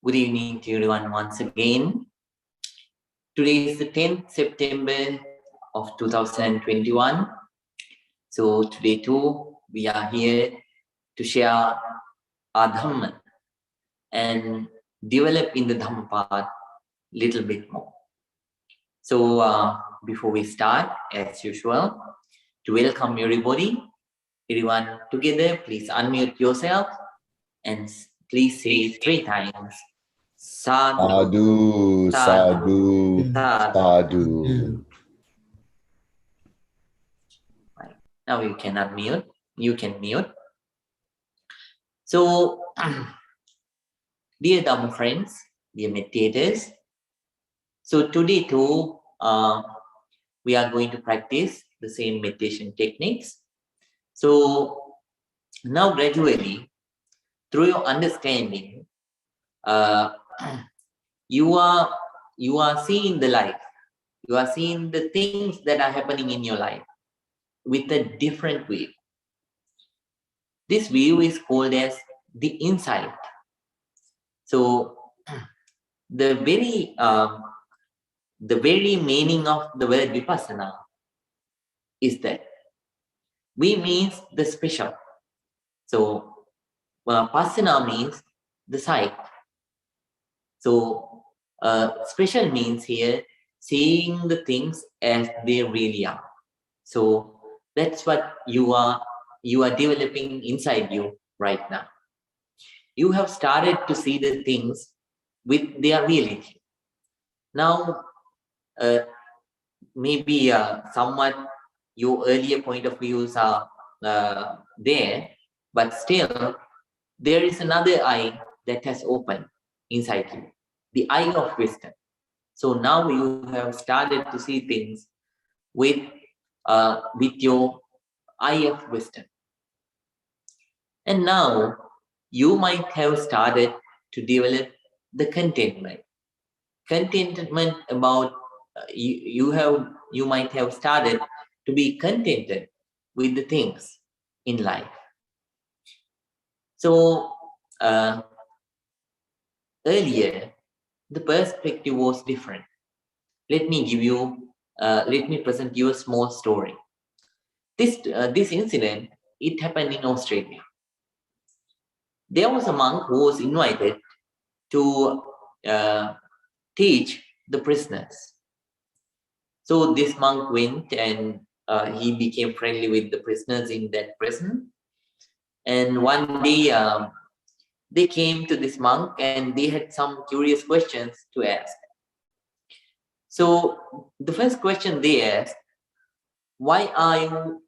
Good evening to everyone once again. Today is the 10th September of 2021. So today too, we are here to share our Dhamma and develop in the Dhamma path little bit more. So before we start, as usual, to welcome everyone together, please unmute yourself and please say 3 times. Sadhu, sadhu, sadhu. Right. Now you can unmute. You can mute. So, dear Dhamma friends, dear meditators, so today too, we are going to practice the same meditation techniques. So now gradually, through your understanding, you are seeing the life. You are seeing the things that are happening in your life with a different view. This view is called as the insight. So the very meaning of the word vipassana is that we means the special. So passana means the sight. So special means here seeing the things as they really are. So that's what you are developing inside you right now. You have started to see the things with their reality. Now, maybe somewhat your earlier point of views are there, but still there is another eye that has opened inside you, the eye of wisdom. So now you have started to see things with your eye of wisdom. And now you might have started to develop the contentment about you might have started to be contented with the things in life. So earlier the perspective was different. Let me present you a small story. This incident, it happened in Australia. There was a monk who was invited to teach the prisoners. So this monk went and he became friendly with the prisoners in that prison. And one day they came to this monk and they had some curious questions to ask. So the first question they asked, why are you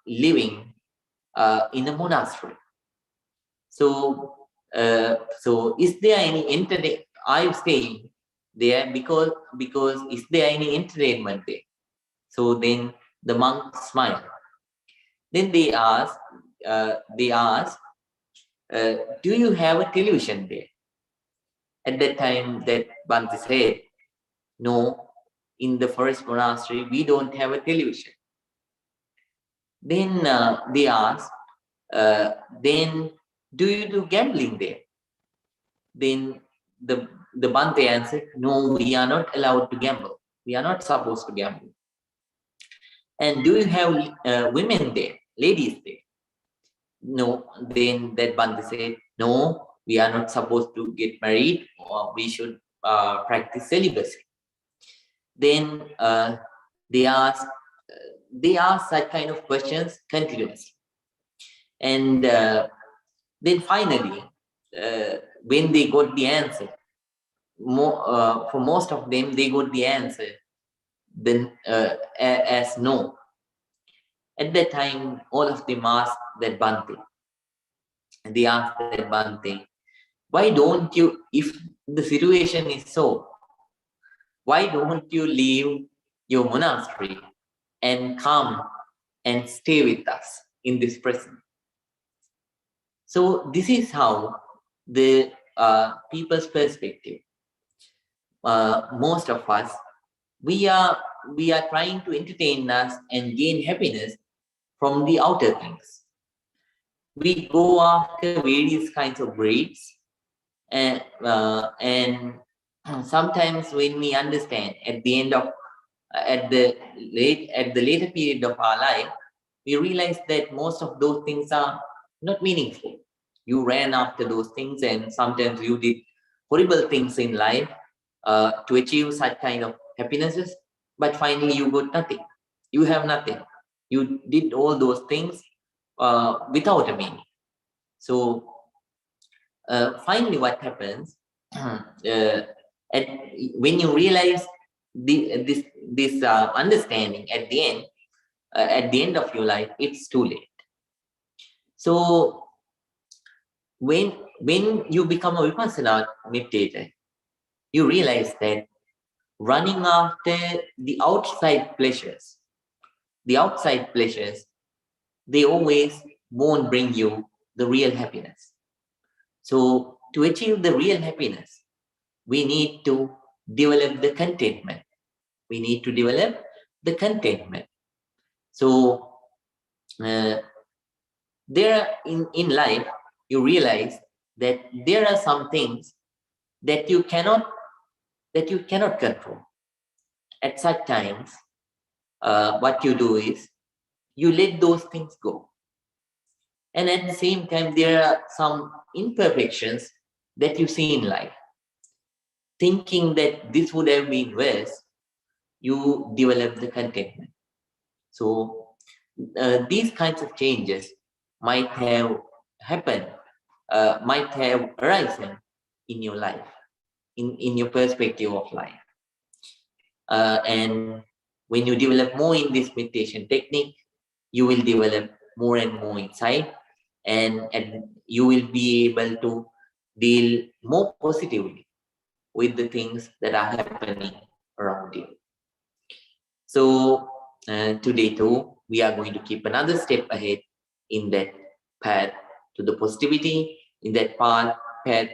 living in a monastery? So is there any entertainment? I'm staying there because is there any entertainment there? So then the monk smiled. Then they asked, do you have a television there? At that time, that Bhante said, no, in the first monastery, we don't have a television. Then they asked, then do you do gambling there? Then the Bhante answered, no, we are not allowed to gamble. We are not supposed to gamble. And do you have women there, ladies there? No. Then that Bhante said, no, we are not supposed to get married, or we should practice celibacy. Then they asked such kind of questions continuously. And then finally, when they got the answer, for most of them, they got the answer then as no. At that time, all of them asked that Bhante. They asked that Bhante, why don't you, if the situation is so, why don't you leave your monastery and come and stay with us in this prison? So this is how the people's perspective. Most of us, we are trying to entertain us and gain happiness from the outer things. We go after various kinds of breeds, and sometimes when we understand at the end of at the later period of our life, we realize that most of those things are not meaningful. You ran after those things, and sometimes you did horrible things in life to achieve such kind of happinesses, but finally you got nothing. You have nothing. You did all those things without a meaning. So finally what happens, when you realize this understanding at the end of your life, it's too late. So when you become a vipassana meditator, you realize that running after the outside pleasures, they always won't bring you the real happiness. So to achieve the real happiness, we need to develop the contentment. So there in life, you realize that there are some things that you cannot control. At such times, what you do is you let those things go. And at the same time, there are some imperfections that you see in life. Thinking that this would have been worse, you develop the contentment. So these kinds of changes might have happened, might have arisen in your life, in your perspective of life. And when you develop more in this meditation technique, you will develop more and more insight, and you will be able to deal more positively with the things that are happening around you. So today too, we are going to keep another step ahead in that path to the positivity, in that path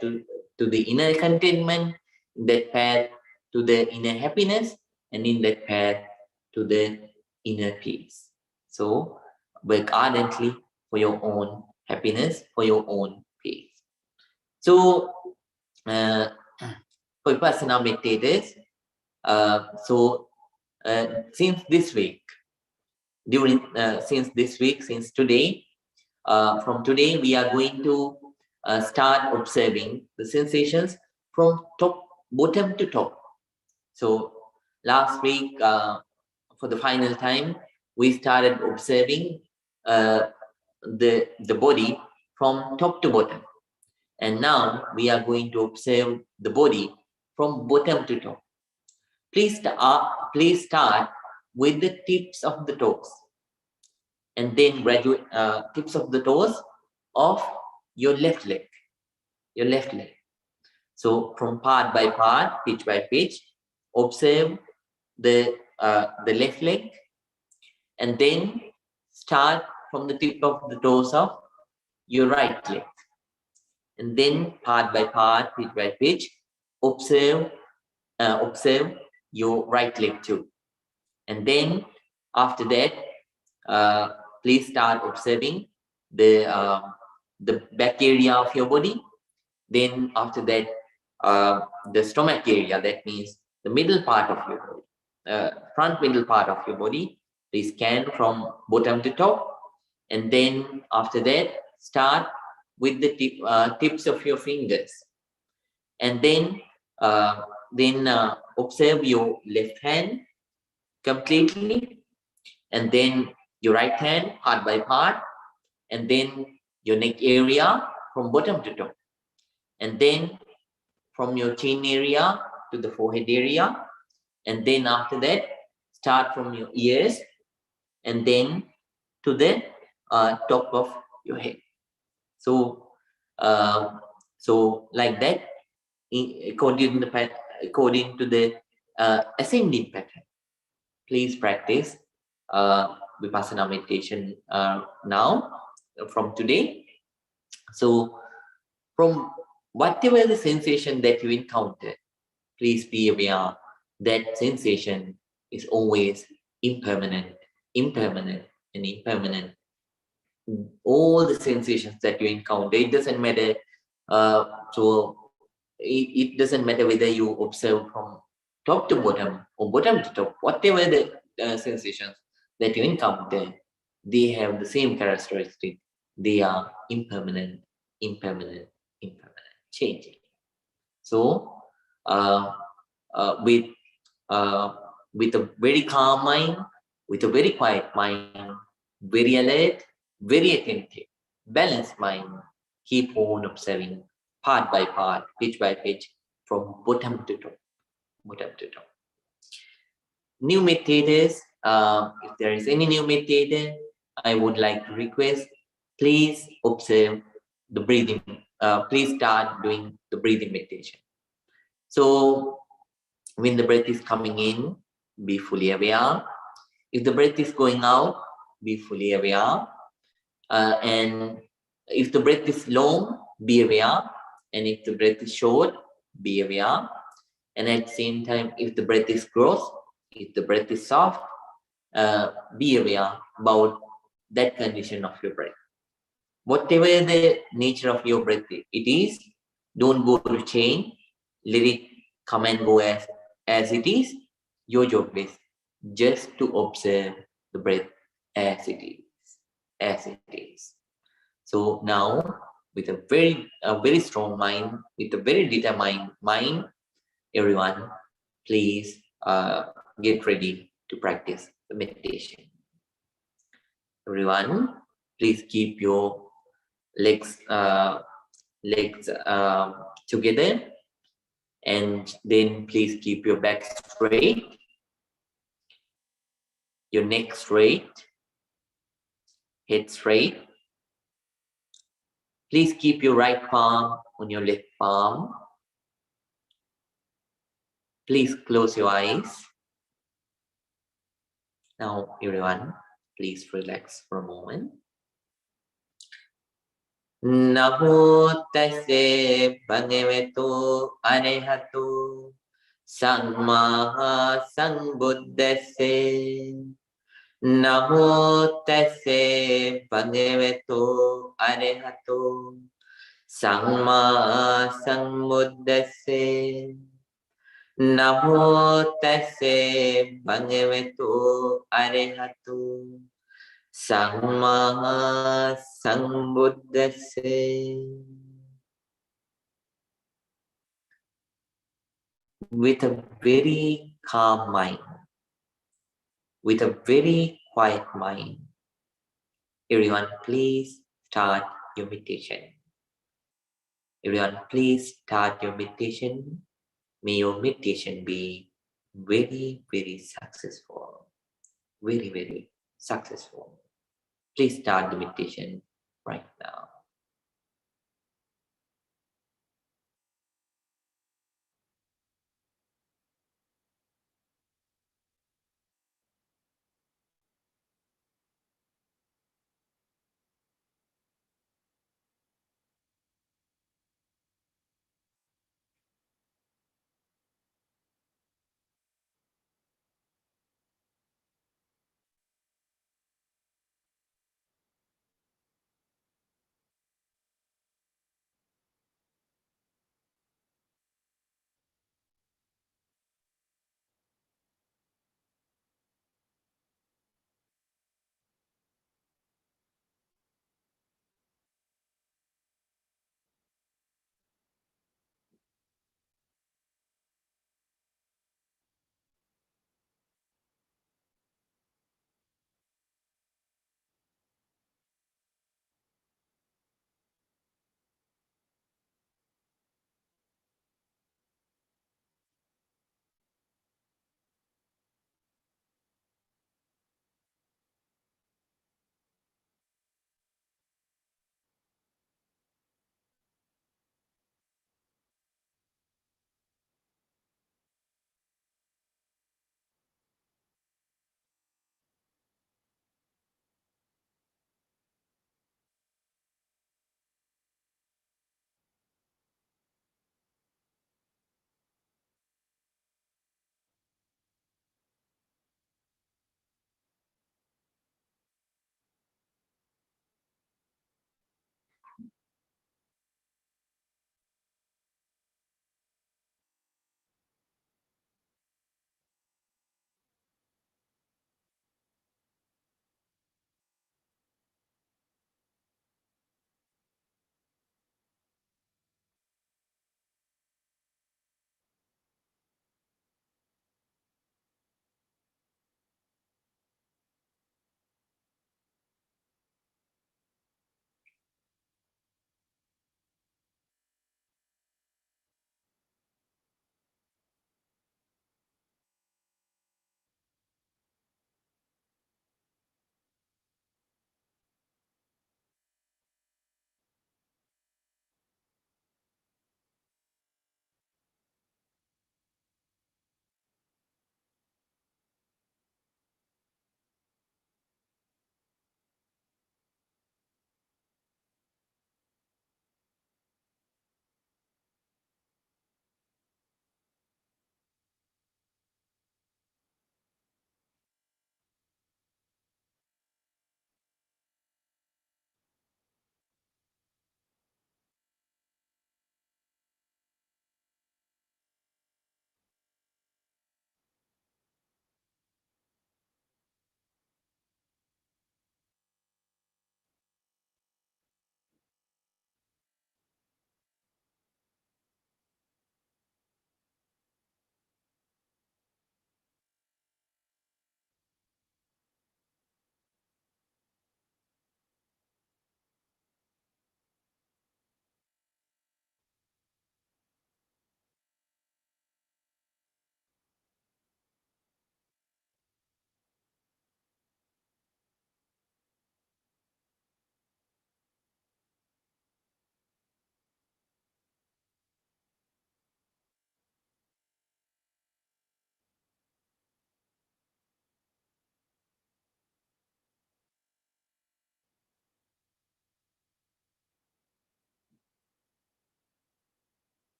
to the inner contentment, in that path to the inner happiness, and in that path to the inner peace. So work ardently for your own happiness, for your own peace. So for Vipassana meditators, since today, from today, we are going to start observing the sensations from bottom to top. So last week, for the final time, we started observing the body from top to bottom. And now we are going to observe the body from bottom to top. Please start with the tips of the toes, and then graduate tips of the toes of your left leg. So from part by part, pitch by pitch, observe the left leg, and then start from the tip of the toes of your right leg, and then part by part, pitch by pitch, observe your right leg too. And then after that, please start observing the back area of your body. Then after that, the stomach area, that means the middle part of your body, front middle part of your body. Please scan from bottom to top. And then after that, start with the tips of your fingers. And then observe your left hand completely, and then your right hand part by part, and then your neck area from bottom to top, and then from your chin area to the forehead area, and then after that, start from your ears, and then to the top of your head. So like that, according to the ascending pattern. Please practice Vipassana meditation now, from today. So from whatever the sensation that you encounter, please be aware that sensation is always impermanent, impermanent, and impermanent. All the sensations that you encounter, it doesn't matter. So it doesn't matter whether you observe from top to bottom or bottom to top, whatever the sensations that you encounter, they have the same characteristic. They are impermanent, impermanent, impermanent, changing. So, uh, uh, with uh, with a very calm mind, with a very quiet mind, very alert, very attentive, balanced mind, keep on observing part by part, pitch by pitch, from bottom to top, bottom to top. New meditators, if there is any new meditator, I would like to request, please observe the breathing. Please start doing the breathing meditation. So when the breath is coming in, be fully aware. If the breath is going out, be fully aware. And if the breath is long, be aware. And if the breath is short, be aware. And at the same time, if the breath is gross, if the breath is soft, be aware about that condition of your breath. Whatever the nature of your breath it is, don't go to change. Let it come and go as it is. Your job is just to observe the breath as it is, as it is. So now, with a very strong mind, with a very determined mind, everyone, please get ready to practice the meditation. Everyone, please keep your legs together, and then please keep your back straight, your neck straight, head straight. Please keep your right palm on your left palm. Please close your eyes. Now, everyone, please relax for a moment. Namo tassa bhagavato arahato samma sambuddhassa. Namo tassa bhagavato arahato samma sambuddhassa. Namo tassa bhagavato arahato samma sambuddhassa. With a very calm mind, with a very quiet mind, everyone, please start your meditation. Everyone, please start your meditation. May your meditation be very successful. Very successful. Please start the meditation right now.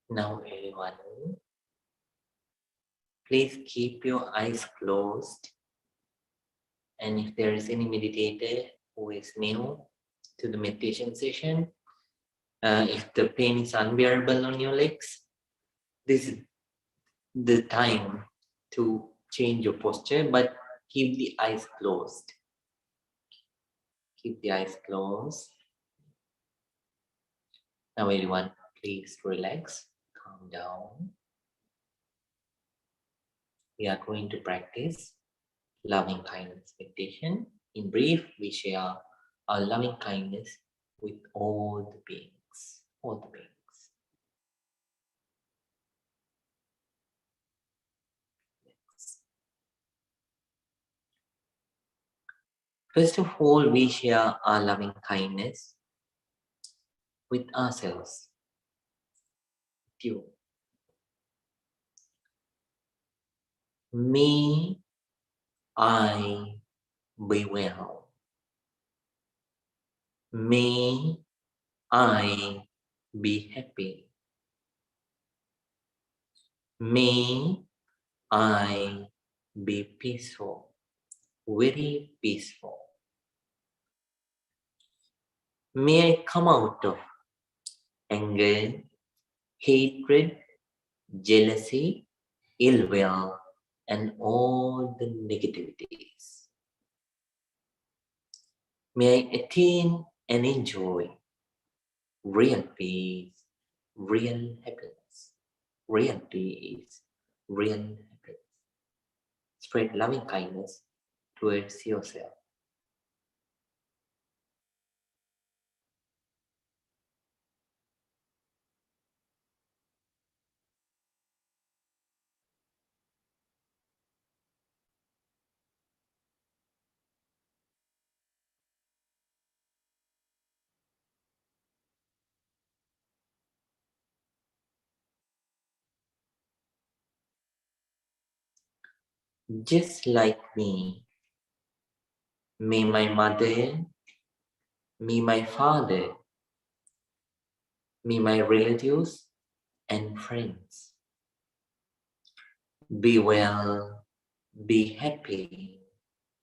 Now everyone, please keep your eyes closed. And if there is any meditator who is new to the meditation session, if the pain is unbearable on your legs, this is the time to change your posture, but keep the eyes closed. Keep the eyes closed. Now everyone, please relax, calm down. We are going to practice loving kindness meditation. In brief, we share our loving kindness with all the beings. All the beings. First of all, we share our loving kindness with ourselves. With you. May I be well. May I be happy. May I be peaceful. Very peaceful. May I come out of anger, hatred, jealousy, ill will, and all the negativities. May I attain and enjoy real peace, real happiness, real peace, real happiness. Spread loving kindness towards yourself. Just like me, may my mother, may my father, may my relatives and friends be well, be happy,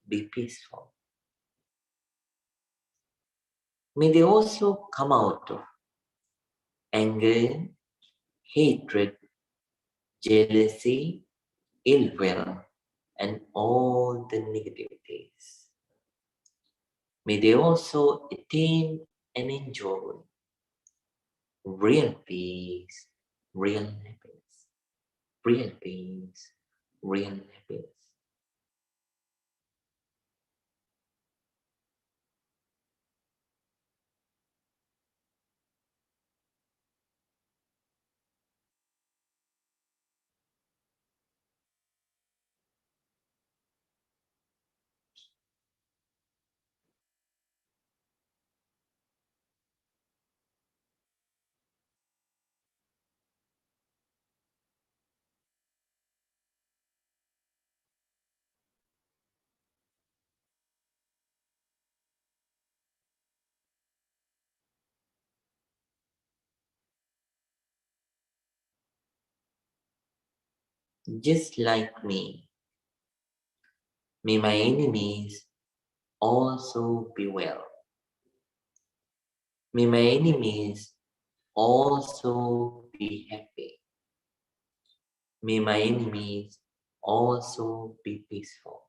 be peaceful. May they also come out of anger, hatred, jealousy, ill will, and all the negativities. May they also attain and enjoy real peace, real happiness, real peace, real happiness. Just like me, may my enemies also be well. May my enemies also be happy. May my enemies also be peaceful.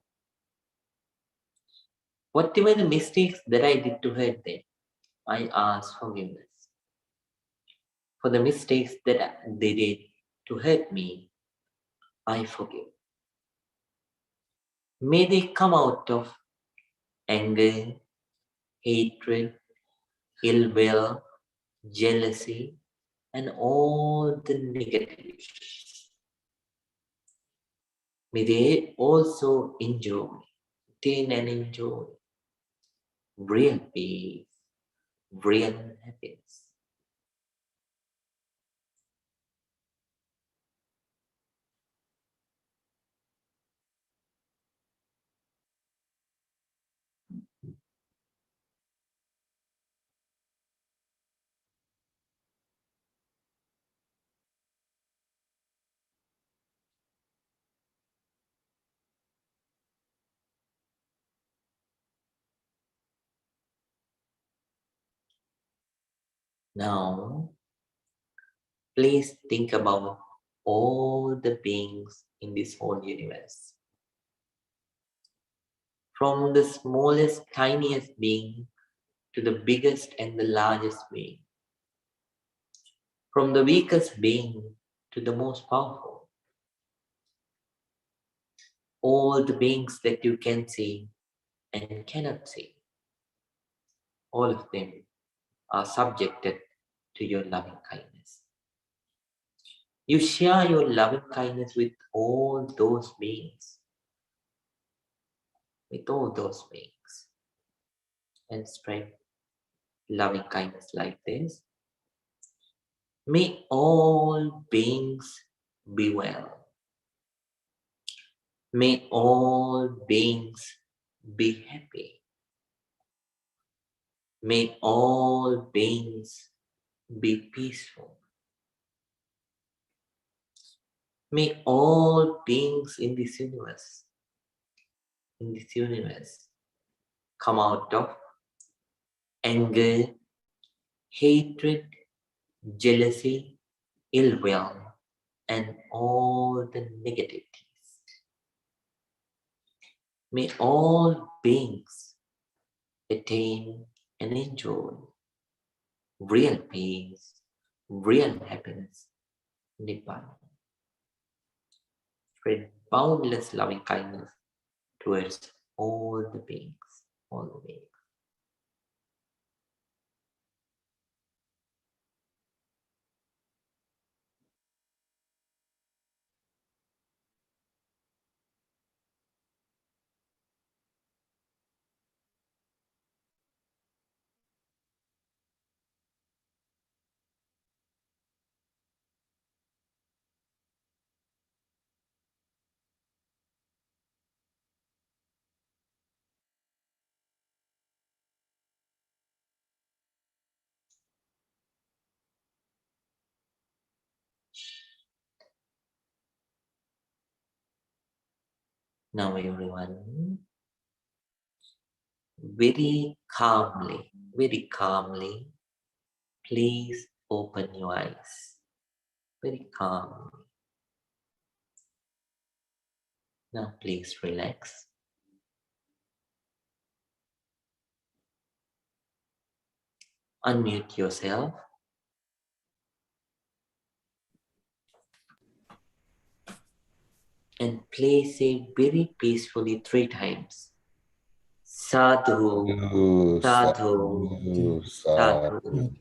Whatever the mistakes that I did to hurt them, I ask forgiveness. For the mistakes that they did to hurt me, I forgive. May they come out of anger, hatred, ill will, jealousy, and all the negativities. May they also enjoy, attain and enjoy real peace, real happiness. Now, please think about all the beings in this whole universe. From the smallest, tiniest being to the biggest and the largest being. From the weakest being to the most powerful. All the beings that you can see and cannot see. All of them are subjected to your loving kindness. You share your loving kindness with all those beings. With all those beings. And spread loving kindness like this. May all beings be well. May all beings be happy. May all beings be peaceful. May all beings in this universe come out of anger, hatred, jealousy, ill will, and all the negativities. May all beings attain and enjoy real peace, real happiness, Nibbana. Spread boundless loving kindness towards all the beings, all the beings. Now everyone, very calmly, please open your eyes. Very calmly. Now please relax. Unmute yourself. And please say very peacefully 3 times. Sadhu, sadhu, sadhu.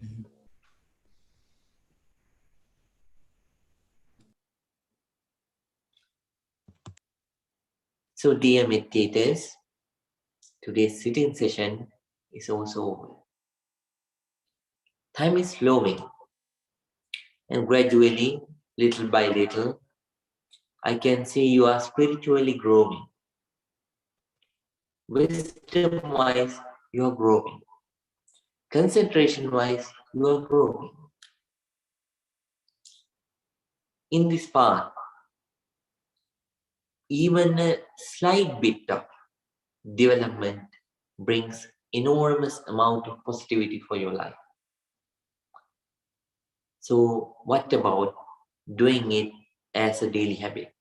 So dear meditators, today's sitting session is also over. Time is flowing, and gradually, little by little, I can see you are spiritually growing. Wisdom-wise, you are growing. Concentration-wise, you are growing. In this path, even a slight bit of development brings enormous amount of positivity for your life. So what about doing it as a daily habit?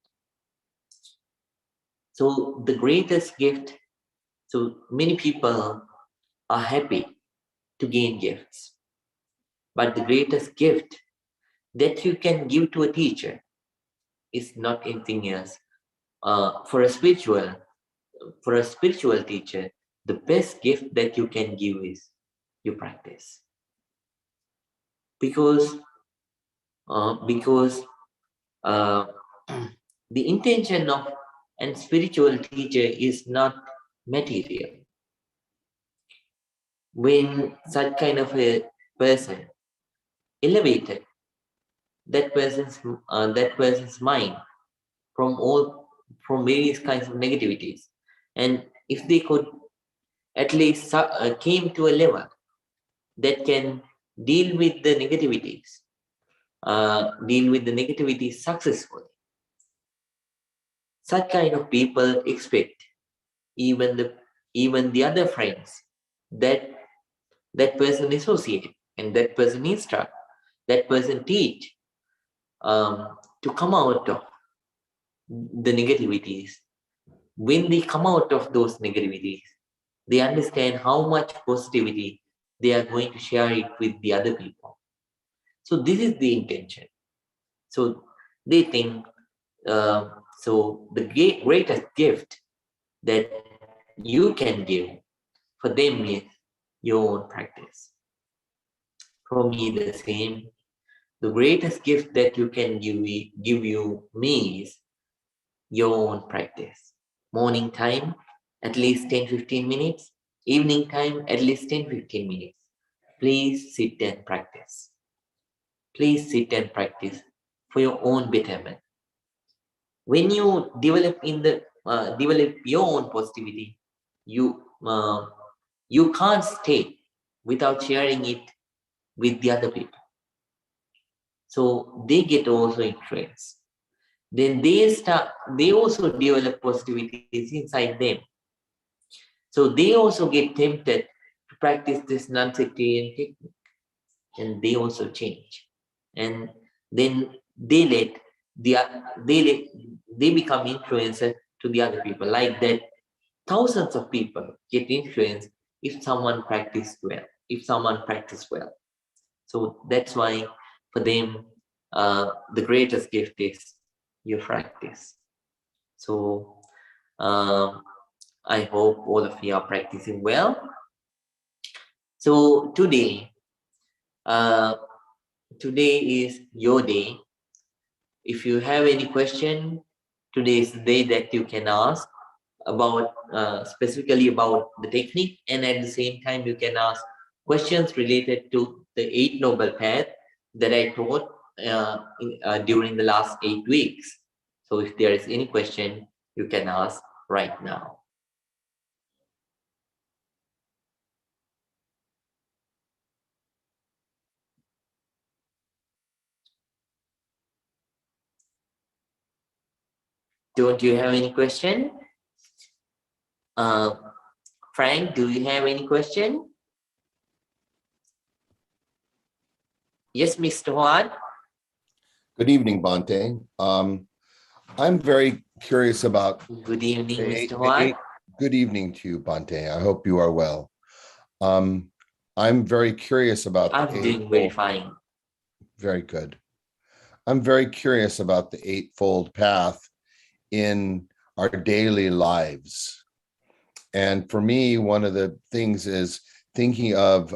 So the greatest gift, so many people are happy to gain gifts. But the greatest gift that you can give to a teacher is not anything else. For a spiritual teacher, the best gift that you can give is your practice. Because the intention of a spiritual teacher is not material. When such kind of a person elevated that person's mind from various kinds of negativities, and if they could at least came to a level that can deal with the negativities successfully, such kind of people expect even the other friends that person associate and that person instruct, that person teach to come out of the negativities. When they come out of those negativities, they understand how much positivity they are going to share it with the other people. So this is the intention. So they think, so the greatest gift that you can give for them is your own practice. For me, the same. The greatest gift that you can give me is your own practice. Morning time, at least 10-15 minutes. Evening time, at least 10-15 minutes. Please sit and practice. Please sit and practice for your own betterment. When you develop develop your own positivity, you can't stay without sharing it with the other people. So they get also influenced. Then they also develop positivities inside them. So they also get tempted to practice this non-sectarian technique, and they also change. And then they become influencer to the other people. Like that, thousands of people get influenced if someone practices well. So that's why for them, the greatest gift is your practice. So I hope all of you are practicing well. So today is your day. If you have any question, today is the day that you can ask about specifically about the technique, and at the same time you can ask questions related to the 8 Noble Path that I taught during the last 8 weeks. So if there is any question, you can ask right now. Don't you have any question? Frank, do you have any question? Yes, Mr. Juan. Good evening, Bhante. I'm very curious about. Good evening, Mr. Juan. Good evening to you, Bhante. I hope you are well. I'm very curious about. I'm doing very fine. Very good. I'm very curious about the Eightfold Path in our daily lives. And for me, one of the things is thinking of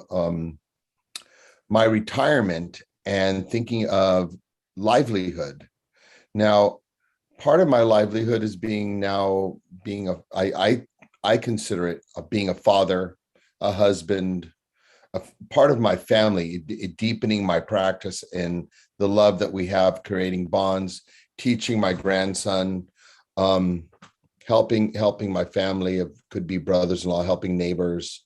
my retirement and thinking of livelihood. Now, part of my livelihood is I consider it being a father, a husband, a part of my family, deepening my practice and the love that we have, creating bonds, teaching my grandson, helping my family, could be brothers-in-law, helping neighbors,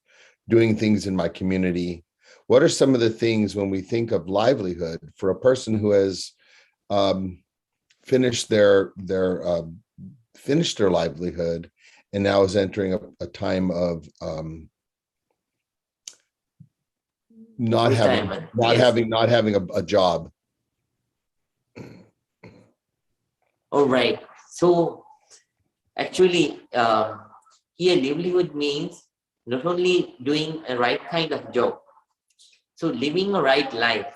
doing things in my community. What are some of the things when we think of livelihood for a person who has finished their livelihood and now is entering a time of not having a job? All right. So actually, here livelihood means not only doing a right kind of job, so living a right life.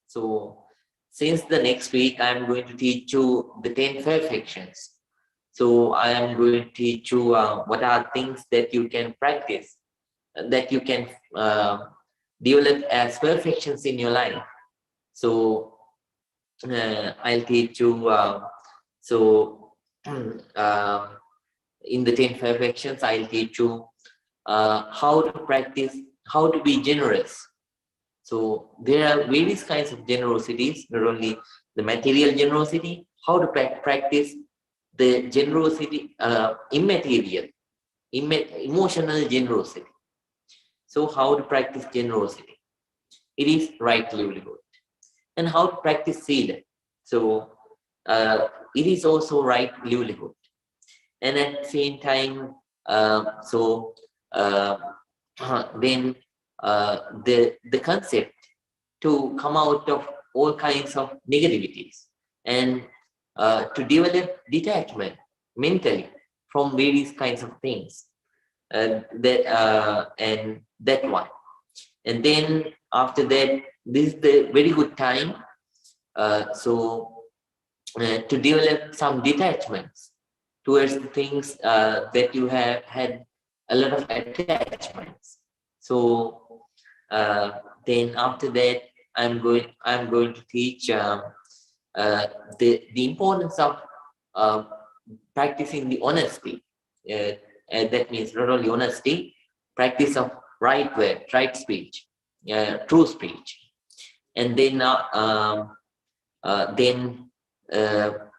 So since the next week, I'm going to teach you the 10 perfections. So I am going to teach you what are things that you can practice, that you can develop as perfections in your life. So I'll teach you. In the 10 perfections, I'll teach you how to practice, how to be generous. So there are various kinds of generosities, not only the material generosity, how to practice the generosity, immaterial, emotional generosity. So how to practice generosity? It is right livelihood. And how to practice sila. So it is also right livelihood. And at the same time, then the concept to come out of all kinds of negativities and to develop detachment mentally from various kinds of things. And that one. And then after that, this is the very good time to develop some detachments towards the things that you have had a lot of attachments. So then after that, I'm going to teach the importance of practicing the honesty. And that means not only honesty, practice of right word, right speech, true speech, and then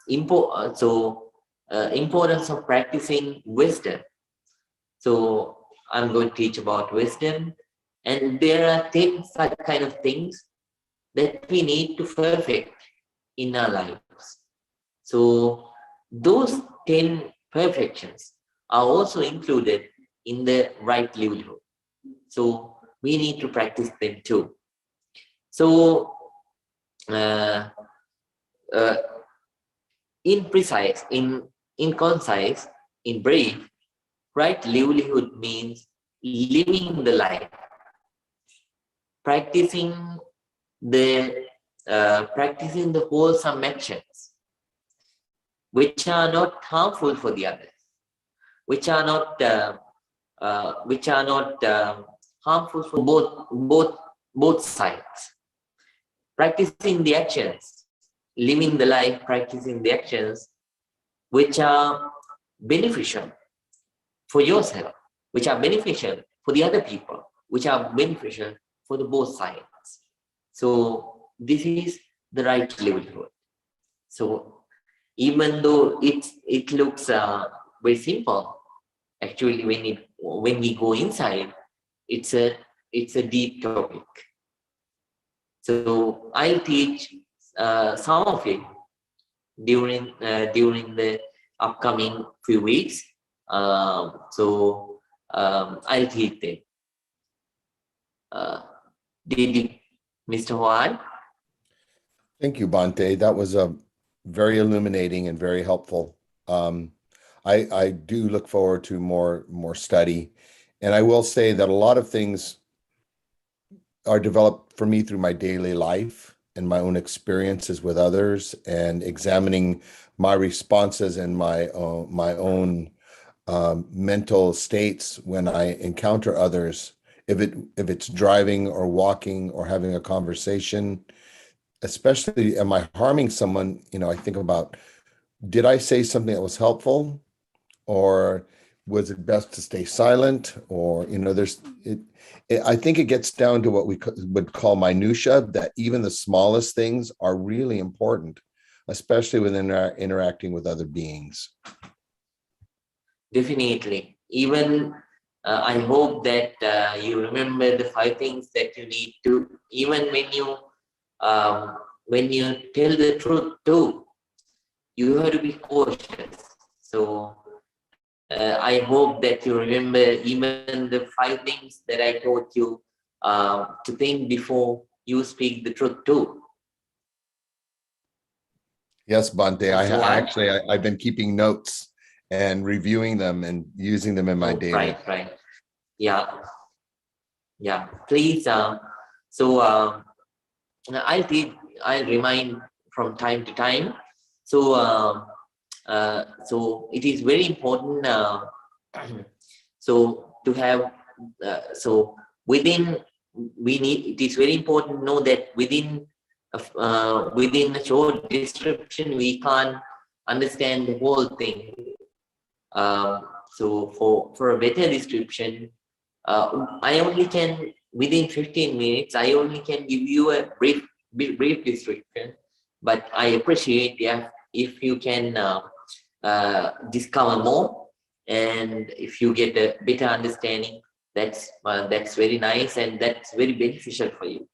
importance of practicing wisdom. So I'm going to teach about wisdom, and there are 10 such kind of things that we need to perfect in our lives. So those 10 perfections are also included in the right livelihood. So we need to practice them too. So in concise, in brief, right livelihood means living the life, practicing the wholesome actions, which are not harmful for the others, which are not harmful for both sides. Practicing the actions, living the life, practicing the actions which are beneficial for yourself, which are beneficial for the other people, which are beneficial for the both sides. So this is the right livelihood. So even though it looks very simple, actually when we go inside, it's a deep topic. So I'll teach some of it during the upcoming few weeks. I'll teach them. Did you, Mr. Juan? Thank you, Bhante. That was a very illuminating and very helpful. I do look forward to more study, and I will say that a lot of things are developed for me through my daily life and my own experiences with others, and examining my responses and my own mental states when I encounter others. If it's driving or walking or having a conversation, especially am I harming someone? I think about, did I say something that was helpful, or was it best to stay silent? Or I think it gets down to what we would call minutia, that even the smallest things are really important, especially within our interacting with other beings. Definitely. Even I hope that you remember the 5 things that you need to, even when you tell the truth too, you have to be cautious. So I hope that you remember even the 5 things that I taught you to think before you speak the truth too. Yes, Bhante. I've been keeping notes and reviewing them and using them in my daily. Right. Yeah. Please. I'll remind from time to time. So it is very important. So to have it is very important to know that within a short description we can't understand the whole thing. So for a better description, I only can, within 15 minutes, I only can give you a brief description, but I appreciate if you can discover more, and if you get a better understanding, that's very nice, and that's very beneficial for you.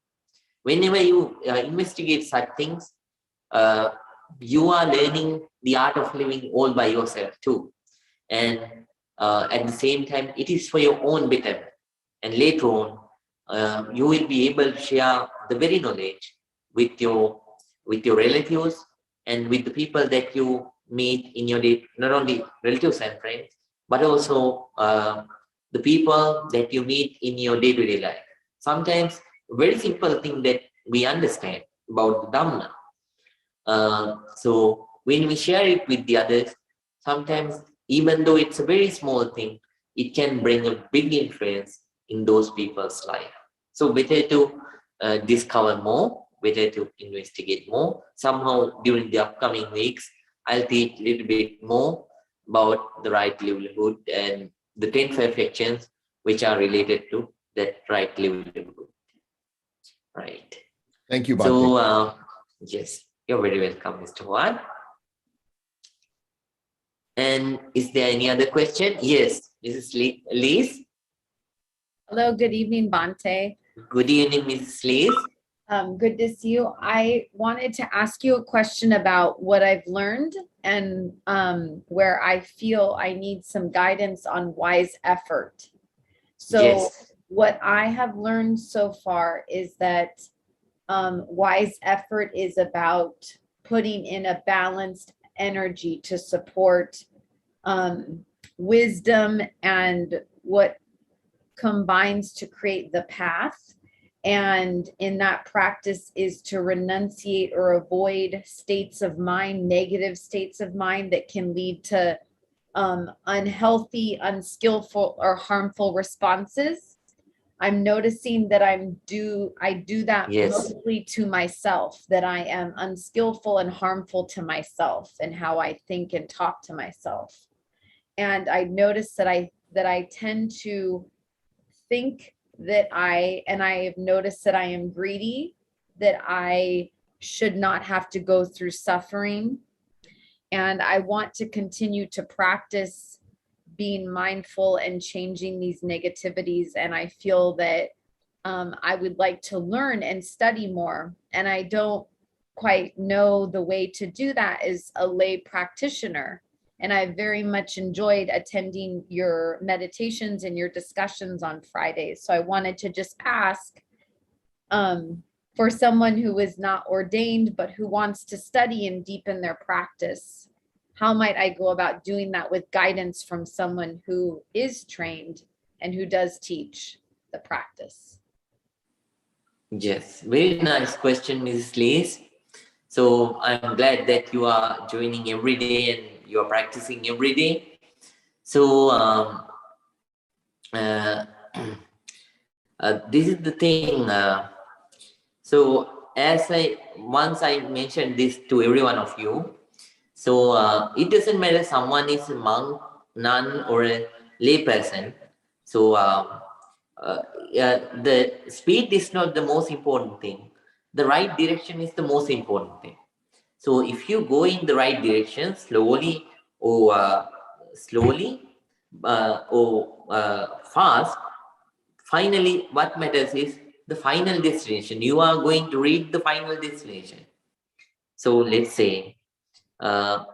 Whenever you investigate such things, you are learning the art of living all by yourself too, and at the same time, it is for your own betterment. And later on, you will be able to share the very knowledge with your relatives and with the people that you meet in your day, not only relatives and friends, but also the people that you meet in your day-to-day life. Sometimes very simple thing that we understand about the Dhamma. So when we share it with the others, sometimes even though it's a very small thing, it can bring a big influence in those people's life. So better to discover more, better to investigate more. Somehow during the upcoming weeks, I'll teach a little bit more about the right livelihood and the 10 perfections which are related to that right livelihood. Right. Thank you, Bhante. So, yes, you're very welcome, Mr. Juan. And is there any other question? Yes, Mrs. Liz. Hello, good evening, Bhante. Good evening, Mrs. Liz. Good to see you. I wanted to ask you a question about what I've learned and where I feel I need some guidance on wise effort. So Yes. what I have learned so far is that wise effort is about putting in a balanced energy to support wisdom and what combines to create the path. And in that practice is to renunciate or avoid states of mind, negative states of mind that can lead to unhealthy, unskillful, or harmful responses. I'm noticing that I do that Yes. mostly to myself, that I am unskillful and harmful to myself and how I think and talk to myself. And I notice that I tend to think that I have noticed that I am greedy, that I should not have to go through suffering. And I want to continue to practice being mindful and changing these negativities. And I feel that I would like to learn and study more. And I don't quite know the way to do that as a lay practitioner. And I very much enjoyed attending your meditations and your discussions on Fridays. So I wanted to just ask for someone who is not ordained, but who wants to study and deepen their practice, how might I go about doing that with guidance from someone who is trained and who does teach the practice? Yes, very nice question, Mrs. Liz. So I'm glad that you are joining every day and you are practicing every day. So this is the thing. So as once I mentioned this to every one of you, so it doesn't matter someone is a monk, nun, or a lay person. So the speed is not the most important thing. The right direction is the most important thing. So if you go in the right direction slowly or fast, finally what matters is the final destination. You are going to reach the final destination. So let's say the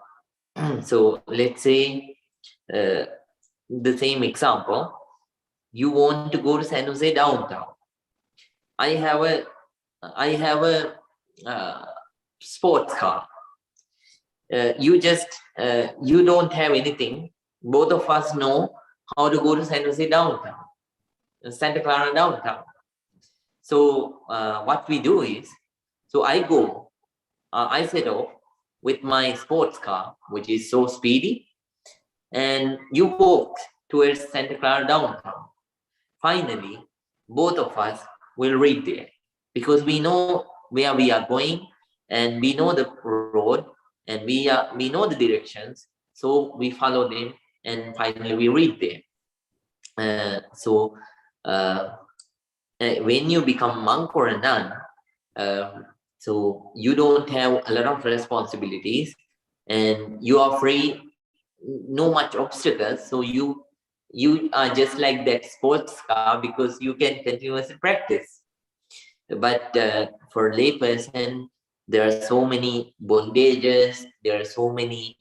same example, you want to go to San Jose downtown. I have a sports car. You don't have anything. Both of us know how to go to San Jose downtown, Santa Clara downtown. So what we do is, so I set off with my sports car, which is so speedy, and you walk towards Santa Clara downtown. Finally, both of us will reach there because we know where we are going and we know the road and we know the directions. So we follow them and finally we reach there. When you become monk or a nun, so you don't have a lot of responsibilities and you are free, no much obstacles. So you are just like that sports car because you can continuously practice. But for a lay person, there are so many bondages, there are so many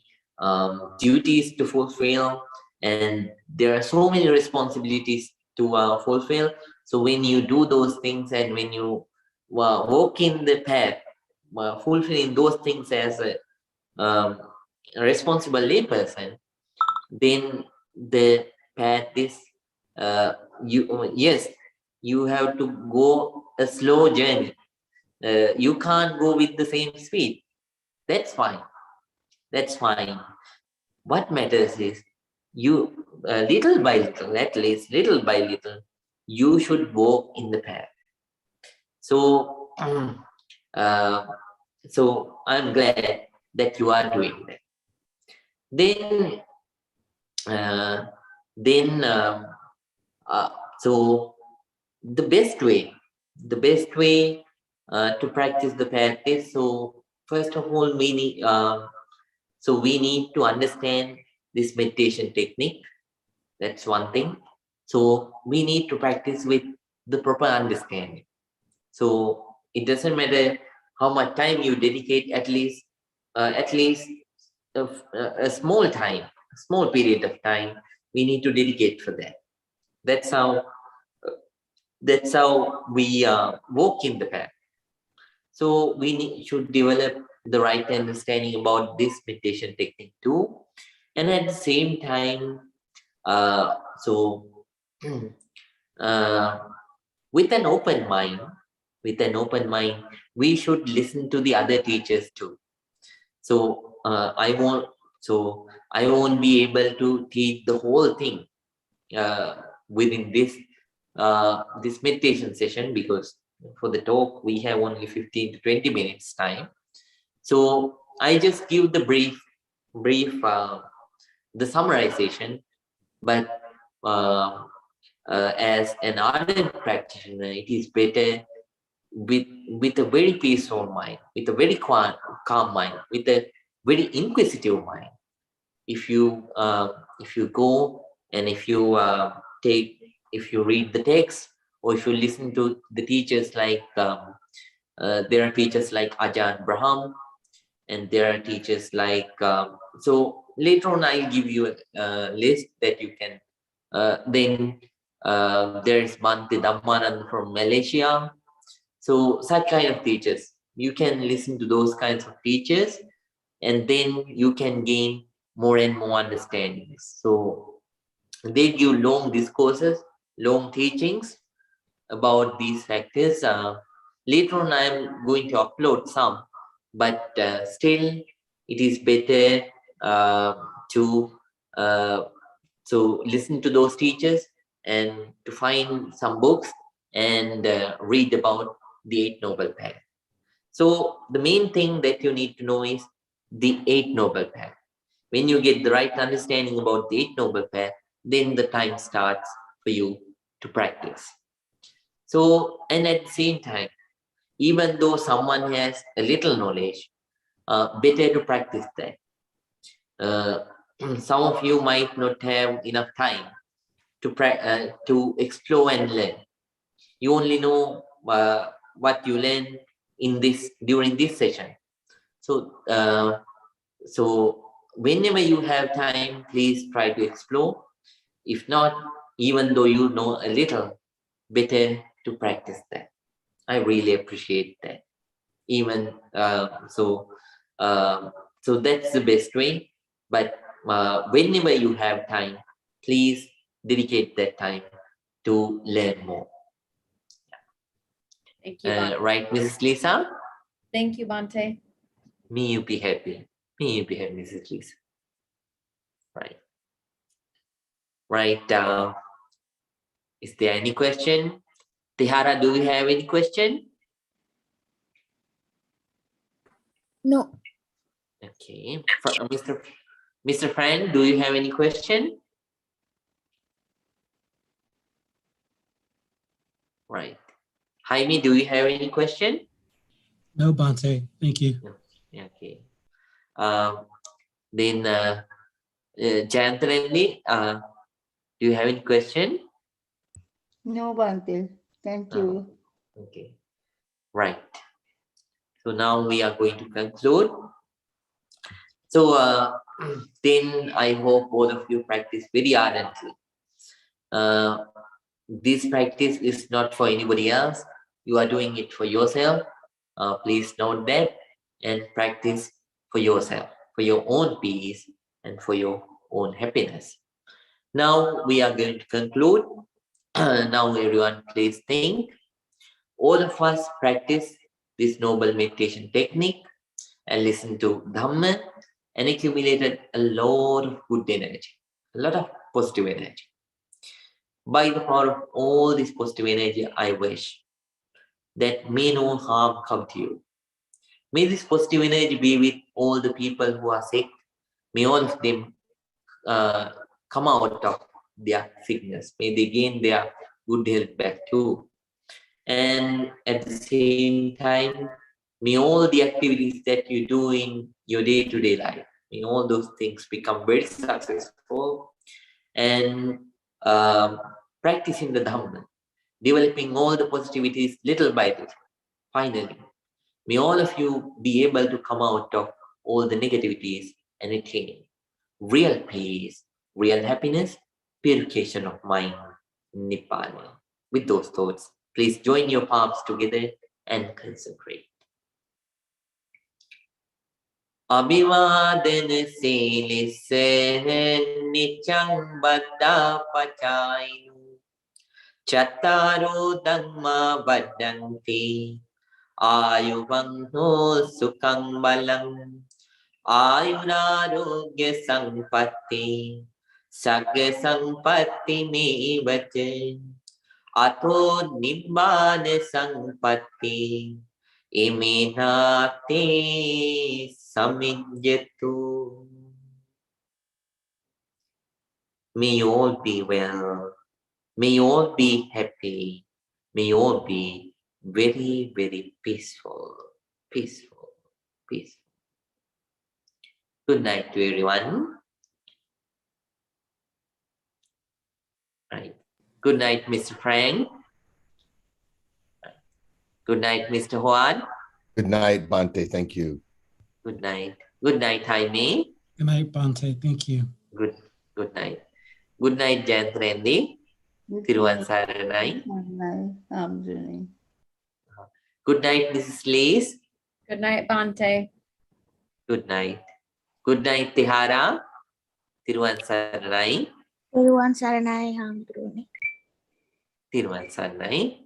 duties to fulfill, and there are so many responsibilities to fulfill. So when you do those things and when you walk in the path, fulfilling those things as a responsible layperson, then the path is yes, you have to go a slow journey. You can't go with the same speed. That's fine. That's fine. What matters is you, little by little, at least little by little, you should walk in the path. So, uh, so I'm glad that you are doing that. Then, uh, then, so the best way to practice the path is, so first of all, we need to understand this meditation technique. That's one thing. So we need to practice with the proper understanding. So it doesn't matter how much time you dedicate, at least a small time, a small period of time, we need to dedicate for that. That's how we walk in the path. So we should develop the right understanding about this meditation technique too, and at the same time, so with an open mind, we should listen to the other teachers too. So I won't be able to teach the whole thing within this meditation session, because for the talk we have only 15 to 20 minutes time. So I just give the brief the summarization, but as an ardent practitioner, it is better with a very peaceful mind, with a very calm mind, with a very inquisitive mind. If you go and if you read the text, or if you listen to the teachers, like there are teachers like Ajahn Braham, and there are teachers like so later on I'll give you a list that you can then there is Bhante Dhammanand from Malaysia. So such kind of teachers, you can listen to those kinds of teachers, and then you can gain more and more understandings. So they give long discourses, long teachings about these factors. Later on, I'm going to upload some, but still, it is better to listen to those teachers and to find some books and read about the Eight Noble Path. So the main thing that you need to know is the Eight Noble Path. When you get the right understanding about the Eight Noble Path, then the time starts for you to practice. So, and at the same time, even though someone has a little knowledge, better to practice that. Some of you might not have enough time to explore and learn. You only know what you learn during this session. So, whenever you have time, please try to explore. If not, even though you know a little, better to practice that. I really appreciate that. Even so that's the best way. But whenever you have time, please dedicate that time to learn more. Thank you, Bhante. Right, Mrs. Lisa? Thank you, Bhante. May you be happy. May you be happy, Mrs. Lisa. Right. Right. Is there any question? Vihara, do you have any question? No. Okay. Mr. Friend, do you have any question? Right. Jaime, do you have any question? No, Bhante. Thank you. Okay. Then Jayantarani, do you have any question? No, Bhante. Thank you. Okay. Right. So now we are going to conclude. So then I hope all of you practice very ardently. This practice is not for anybody else. You are doing it for yourself. Please note that and practice for yourself, for your own peace and for your own happiness. Now we are going to conclude. Now everyone please think. All of us practice this noble meditation technique and listen to Dhamma and accumulated a lot of good energy, a lot of positive energy. By the power of all this positive energy, I wish that may no harm come to you. May this positive energy be with all the people who are sick. May all of them come out of their sickness. May they gain their good health back too. And at the same time, may all the activities that you do in your day-to-day life, may all those things become very successful. And practicing the Dhamma, developing all the positivities little by little. Finally, may all of you be able to come out of all the negativities and attain real peace, real happiness, purification of mind, Nibbana. With those thoughts, please join your palms together and concentrate. Abhivadana silisse nityang baddha pachainu Chattaro dhamma vaddanti ayuvangho sukhang balang ayurarogya sampatti sagga sampatti mevate ato nibbana sampatti iminate samijjatu. May you all be well. May you all be happy. May you all be very, very peaceful. Peaceful. Peaceful. Good night to everyone. Right. Good night, Mr. Frank. Good night, Mr. Juan. Good night, Bante. Thank you. Good night. Good night, Jaime. Good night, Bante. Thank you. Good night. Good night, Jayantrendi. Thiruvan Saranai. Good night, Mrs. Liz. Good night, Bante. Good night. Good night, Tihara. Thiruvan Saranai. Everyone Saranai Hamdruni. Thiruvan Saranai.